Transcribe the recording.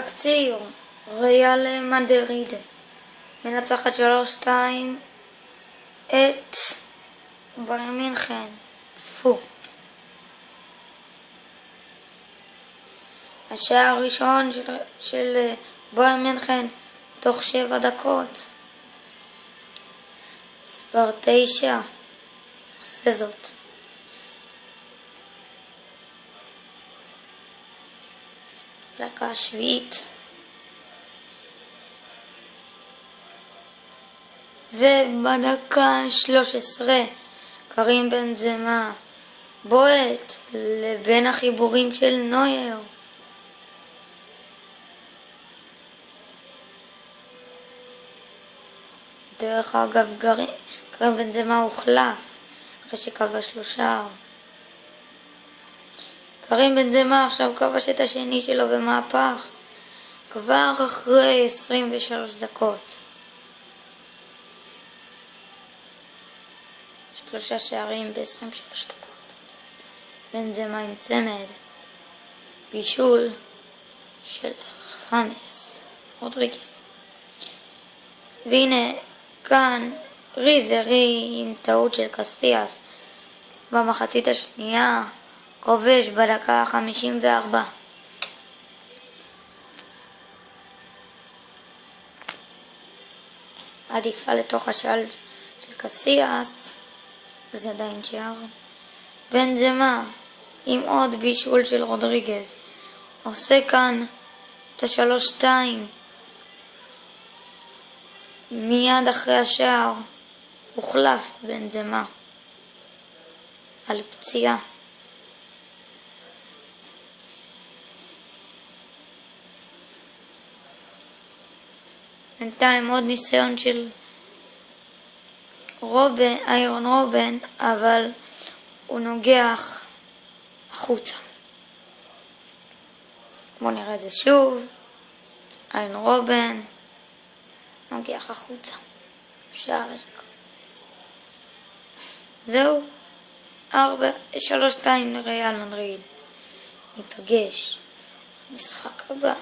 תקציר, ריאל מדריד מנצחת 3-2 את ביירן מינכן. צפו. השער הראשון של ביירן מינכן תוך 7 דקות. מספר 9 עושה זאת. דקה השביעית. ובדקה 13 קרים בנזמה בועט לבין החיבורים של נוייר. דרך אגב, קרים בנזמה הוחלף אחרי שכבש לו שער. קרים בנזמה עכשיו כבש את השני שלו במהפך כבר אחרי 23 דקות. 3 שערים ב-23 דקות. בנזמה עם צמד. בישול של חמאס רודריגז. והנה כאן ריברי עם טעות של קסיאס במחצית השנייה כובש בדקה 54. עדיפה לתוך השער של קסיאס, וזה עדיין שער. בנזמה עם עוד בישול של רודריגז עושה כאן את 3-2. מיד אחרי השער הוחלף בנזמה על פציעה. בינתיים עוד ניסיון של איירון רובן, אבל הוא נוגח החוצה. בואו נראה את זה שוב. איירון רובן נוגח החוצה. שער ריק. זהו. 3-2 לריאל מדריד. ניפגש במשחק הבא.